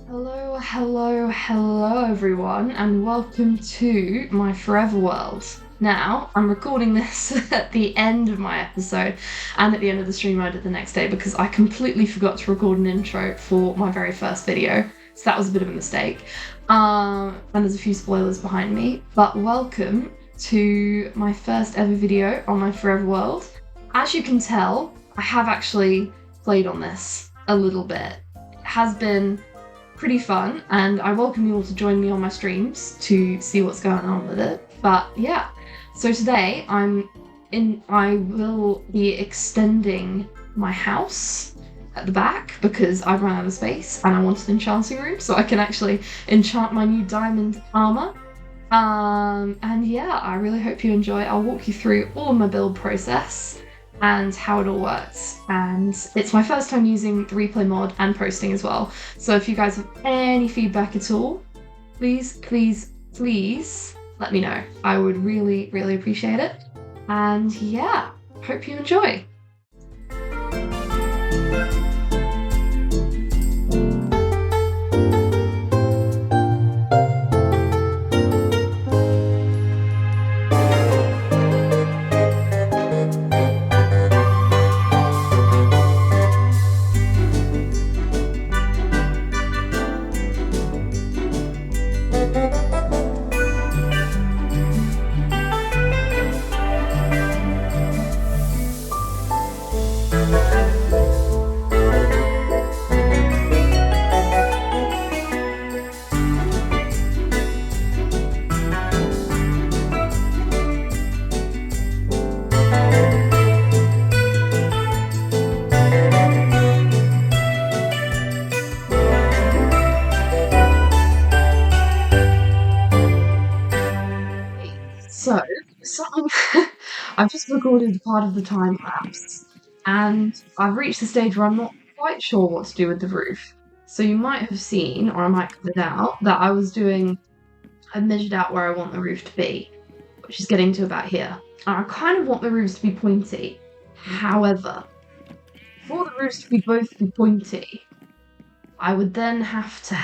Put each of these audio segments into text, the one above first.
Hello, hello, hello, everyone, and welcome to my Forever World. Now, I'm recording this at the end of my episode and at the end of the stream I did the next day because I completely forgot to record an intro for my very first video, so that was a bit of a mistake. And there's a few spoilers behind me, but welcome to my first ever video on my Forever World. As you can tell, I have actually played on this a little bit. It has been pretty fun, and I welcome you all to join me on my streams to see what's going on with it. But yeah, so today I will be extending my house at the back because I've run out of space and I want an enchanting room so I can actually enchant my new diamond armor. And yeah, I really hope you enjoy. I'll walk you through all of my build process and how it all works. And it's my first time using the replay mod and posting as well. So if you guys have any feedback at all, please let me know. I would really, really appreciate it. And yeah, hope you enjoy. So, I've just recorded part of the time lapse, and I've reached the stage where I'm not quite sure what to do with the roof. So you might have seen, or I might cut it out, that I measured out where I want the roof to be, which is getting to about here. And I kind of want the roofs to be pointy. However, for the roofs to be both be pointy, I would then have to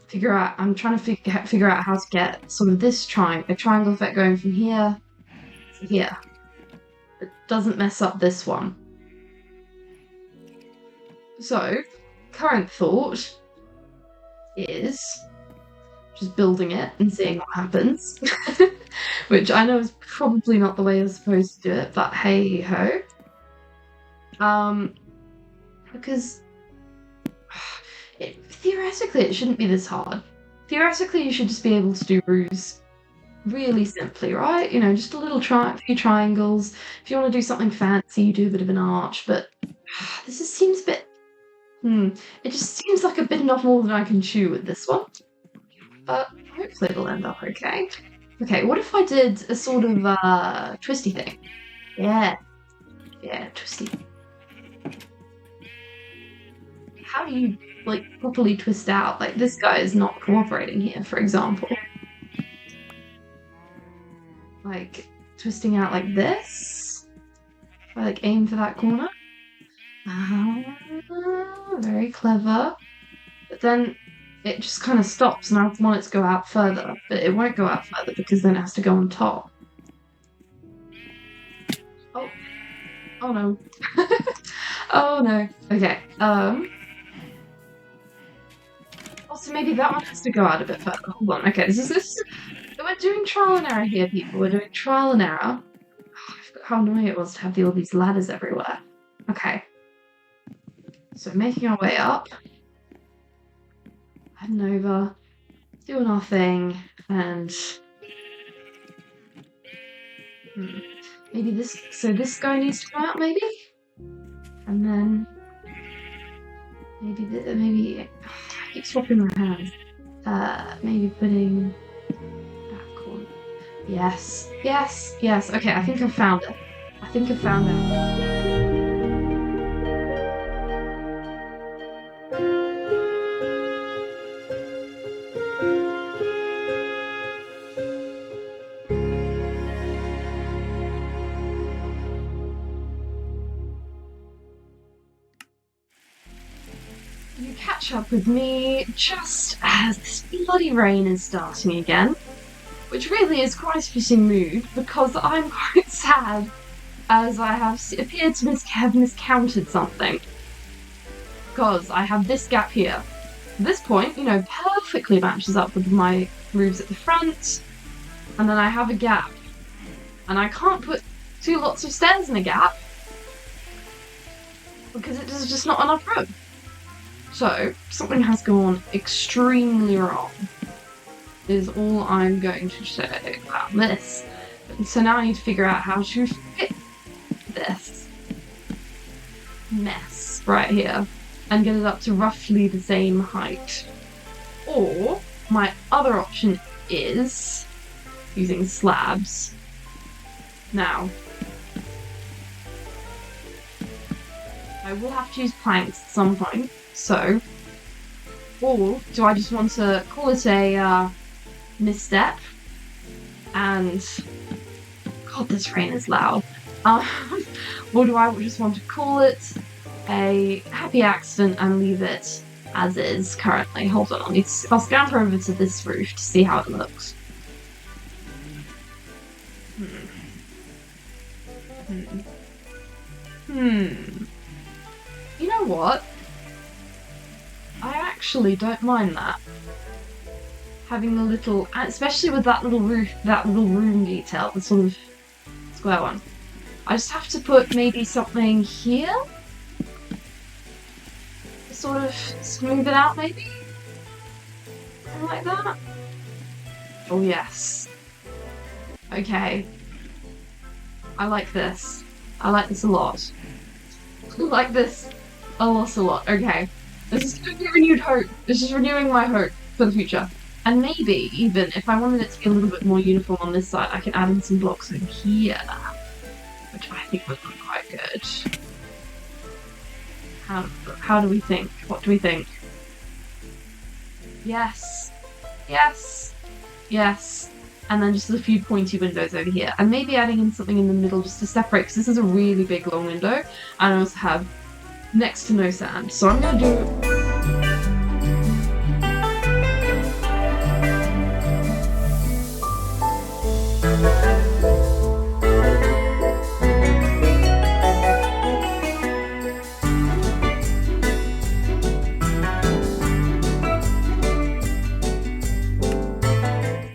I'm trying to figure out how to get sort of this a triangle effect going from here to here. It doesn't mess up this one. So, current thought is just building it and seeing what happens. Which I know is probably not the way you're supposed to do it, but hey ho. Because theoretically, it shouldn't be this hard. Theoretically, you should just be able to do roofs really simply, right? You know, just a little few triangles. If you want to do something fancy, you do a bit of an arch, but this just seems a bit... It just seems like a bit enough more than I can chew with this one. But hopefully it'll end up okay. Okay, what if I did a sort of twisty thing? Yeah, twisty. How do you properly twist out? Like, this guy is not cooperating here, for example. Like, twisting out like this. If I aim for that corner. Very clever. But then it just kind of stops, and I want it to go out further. But it won't go out further because then it has to go on top. Oh no. Oh no. Okay. Also, maybe that one has to go out a bit further. Hold on. Okay, we're doing trial and error here, people. We're doing trial and error. Oh, I forgot how annoying it was to have all these ladders everywhere. Okay. So making our way up. Heading over. Doing our thing. And... maybe this... So this guy needs to come out, maybe? And then... Maybe... I keep swapping my hands. Maybe putting that corner. Yes. Okay, I think I've found it. you catch up with me just as this bloody rain is starting again, which really is quite a fitting mood because I'm quite sad as I have appeared to have miscounted something. Because I have this gap here. At this point, perfectly matches up with my roofs at the front, and then I have a gap. And I can't put two lots of stairs in a gap because it is just not enough room. So, something has gone extremely wrong, is all I'm going to say about this. So now I need to figure out how to fit this mess right here and get it up to roughly the same height. Or, my other option is using slabs. Now, I will have to use planks at some point, so, or do I just want to call it a misstep? And, God, this rain is loud. Or do I just want to call it a happy accident and leave it as is currently? Hold on, I'll scamper over to this roof to see how it looks. You know what? I actually don't mind that. Having a little, especially with that little roof, that little room detail, the sort of square one. I just have to put maybe something here? To sort of smooth it out, maybe? Something like that? Oh yes. Okay. I like this. I like this a lot. I like this a lot. Okay. This is giving me renewed hope. This is renewing my hope for the future. And maybe, even, if I wanted it to be a little bit more uniform on this side, I can add in some blocks in here. Which I think would look quite good. How do we think? What do we think? Yes. Yes. Yes. And then just a few pointy windows over here. And maybe adding in something in the middle just to separate, because this is a really big long window. And I also have next to no sand. So I'm going to do...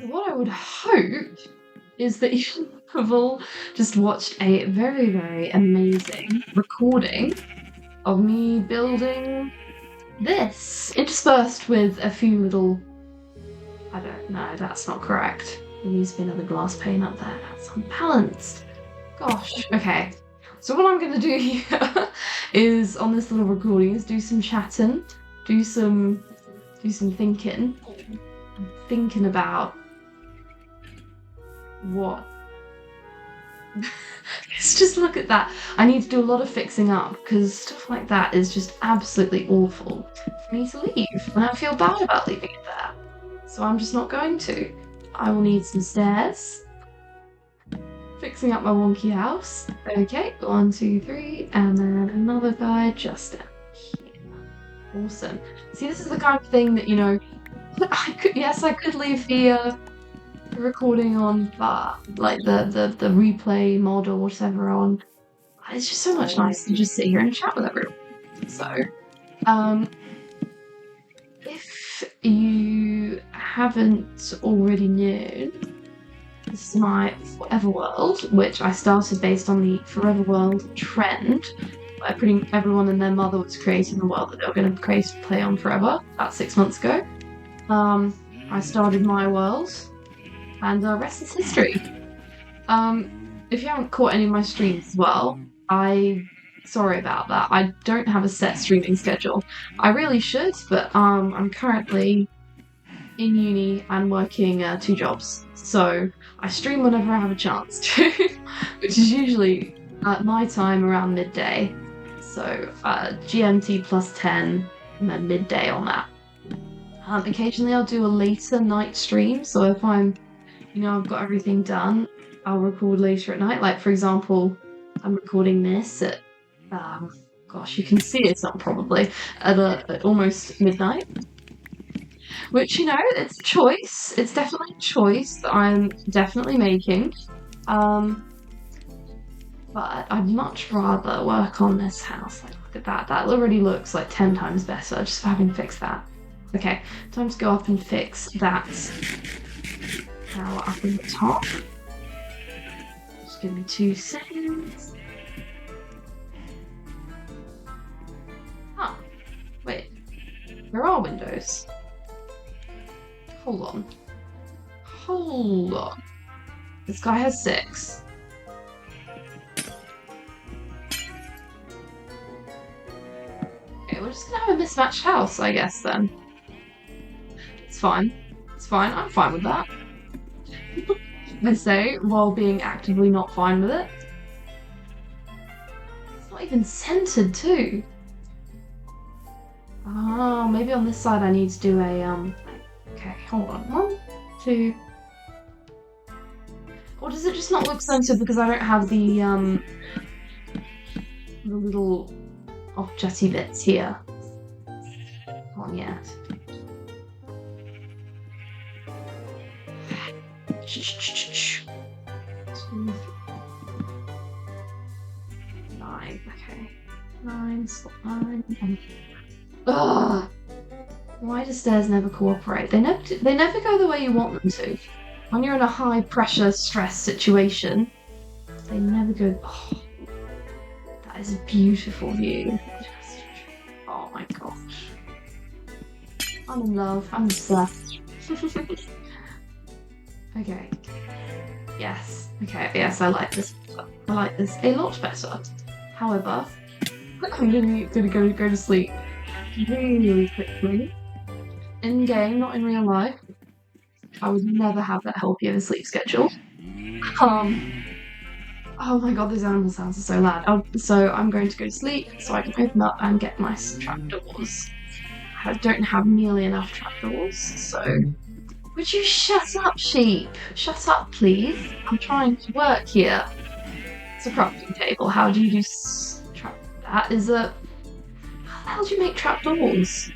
What I would hope is that you have all just watched a very, very amazing recording of me building this, interspersed with a few little... I don't know, that's not correct. There needs to be another glass pane up there. That's unbalanced. Gosh. Okay. So what I'm going to do here is, on this little recording, is do some chatting, do some thinking. I'm thinking about what... Let's just look at that. I need to do a lot of fixing up because stuff like that is just absolutely awful for me to leave, and I feel bad about leaving it there. So I'm just not going to. I will need some stairs. Fixing up my wonky house. Okay, 1, 2, 3, and then another guy just down here. Awesome. See, this is the kind of thing that, I could leave the recording on like the replay mod or whatever on. It's just so much nicer to just sit here and chat with everyone. So, if you haven't already known, this is my Forever World, which I started based on the Forever World trend, where pretty everyone and their mother was creating a world that they were going to play on forever, about 6 months ago. I started my world, and the rest is history. If you haven't caught any of my streams as well, sorry about that. I don't have a set streaming schedule. I really should, but I'm currently in uni and working 2 jobs. So I stream whenever I have a chance to, which is usually at my time around midday. So GMT plus 10 and then midday on that. Occasionally I'll do a later night stream. So if I've got everything done, I'll record later at night. Like, for example, I'm recording this at gosh, you can see it's not probably at almost midnight. Which, you know, it's a choice. It's definitely a choice that I'm definitely making. Um, but I'd much rather work on this house. Like, look at that. That already looks like 10 times better just for having fixed that. Okay, time to go up and fix that tower up in the top. Just give me 2 seconds. Oh, wait. There are windows. Hold on. Hold on. This guy has 6. Okay, we're just gonna have a mismatched house, I guess, then. It's fine. It's fine. I'm fine with that. I say, while being actively not fine with it. It's not even centered, too. Oh, maybe on this side I need to do a, okay, hold on. 1, 2... Or does it just not look centered because I don't have the little off-jetty bits here? Not on yet. 2, 9, okay. 9, spot 9. Ugh! Why do stairs never cooperate? They never go the way you want them to. When you're in a high pressure stress situation, they never go. Oh, that is a beautiful view. Oh my gosh. I'm in love. I'm obsessed. Okay. Yes. Okay. Yes, I like this. I like this a lot better. However, I'm gonna go to sleep really quickly. In game, not in real life. I would never have that healthy of a sleep schedule. Oh my god, those animal sounds are so loud. So I'm going to go to sleep so I can open up and get my trapdoors. I don't have nearly enough trapdoors, so... Would you shut up, sheep? Shut up, please. I'm trying to work here. It's a crafting table. How do you do that is a... How the hell do you make trapdoors?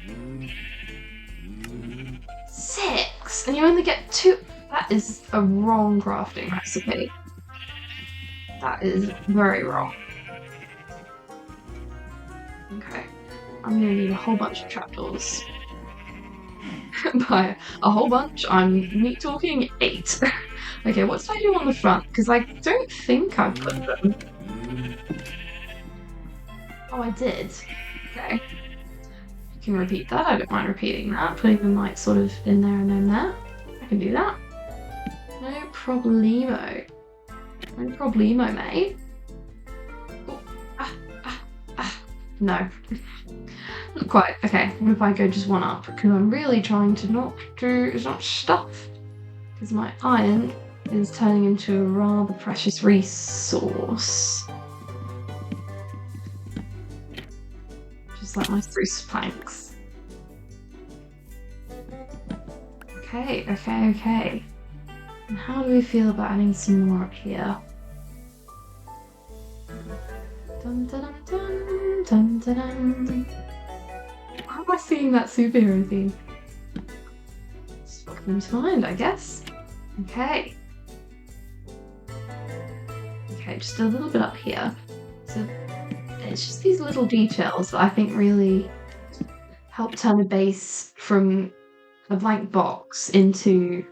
6! And you only get 2... That is a wrong crafting recipe. That is very wrong. Okay. I'm gonna need a whole bunch of trapdoors. By a whole bunch, I'm talking 8. Okay, what did I do on the front? Because I don't think I put them. Oh, I did. Okay. You can repeat that. I don't mind repeating that. Putting them like sort of in there and then there. I can do that. No problemo. No problemo, mate. Oh, no. Not quite. Okay, what if I go just one up? Because I'm really trying to not stuff. Because my iron is turning into a rather precious resource. Just like my spruce planks. Okay. And how do we feel about adding some more up here? Dun dun dun dun dun dun. Why am I seeing that superhero theme? Just what came to mind, I guess. Okay. Okay, just a little bit up here. So it's just these little details that I think really help turn a base from a blank box into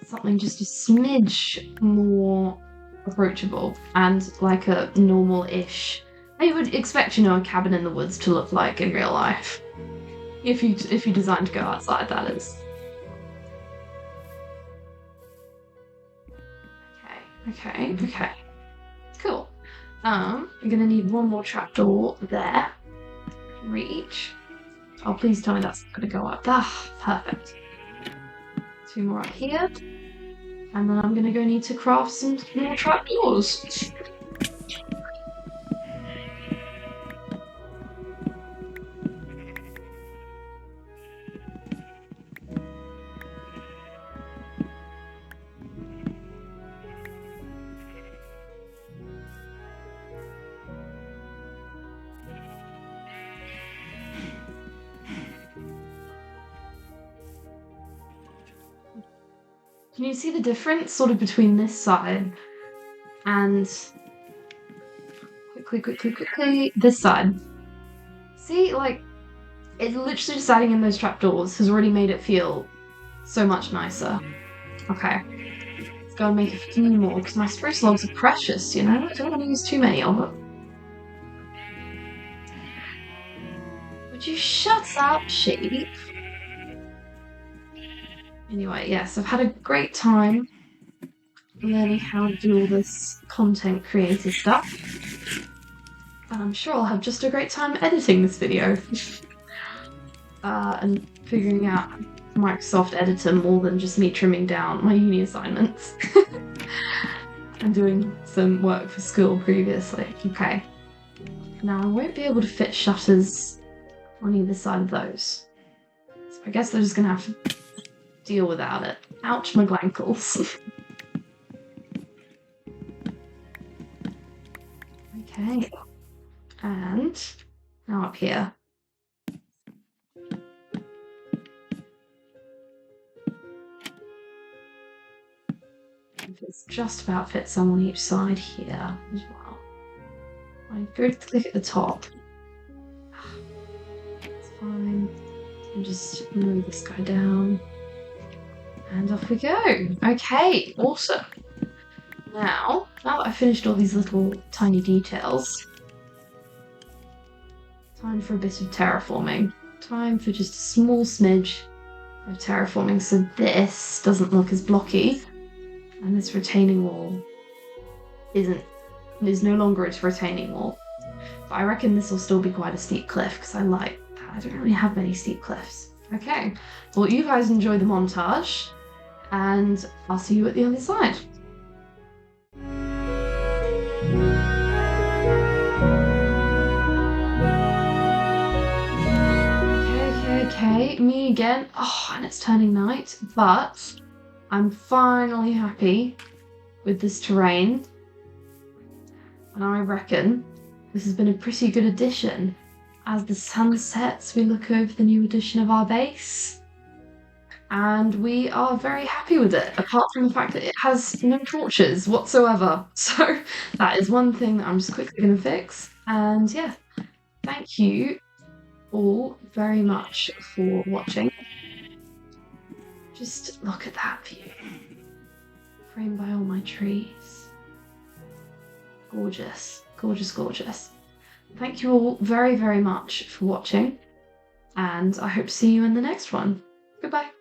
something just a smidge more approachable and like a normal-ish. I would expect, you know, a cabin in the woods to look like in real life. If you design to go outside, that is. Okay. Cool. I'm gonna need one more trapdoor there. Reach. Oh, please tell me that's gonna go up. Ah, perfect. 2 more up here. And then I'm gonna go need to craft some more trapdoors. Can you see the difference sort of between this side and quickly this side? See, like, it's literally just adding in those trapdoors has already made it feel so much nicer. Okay, let's go and make a few more because my spruce logs are precious, you know? I don't want to use too many of them. Would you shut up, sheep? Anyway, yes, I've had a great time learning how to do all this content creator stuff. And I'm sure I'll have just a great time editing this video. And figuring out Microsoft Editor more than just me trimming down my uni assignments. And doing some work for school previously. Okay. Now I won't be able to fit shutters on either side of those. So I guess they're just gonna have to deal without it. Ouch, my glankles. Okay. And now up here. It's just about fit some on each side here as well. I go to click at the top. It's fine. And just move this guy down. And off we go. Okay, awesome. Now that I've finished all these little tiny details, time for a bit of terraforming. Time for just a small smidge of terraforming so this doesn't look as blocky. And this retaining wall is no longer its retaining wall. But I reckon this will still be quite a steep cliff because I like that. I don't really have many steep cliffs. Okay, well you guys enjoy the montage and I'll see you at the other side. Okay, me again. Oh, and it's turning night, but I'm finally happy with this terrain. And I reckon this has been a pretty good addition. As the sun sets, we look over the new addition of our base. And we are very happy with it, apart from the fact that it has no torches whatsoever. So that is one thing that I'm just quickly going to fix. And yeah, thank you all very much for watching. Just look at that view, framed by all my trees. Gorgeous, gorgeous, gorgeous. Thank you all very, very much for watching, and I hope to see you in the next one. Goodbye.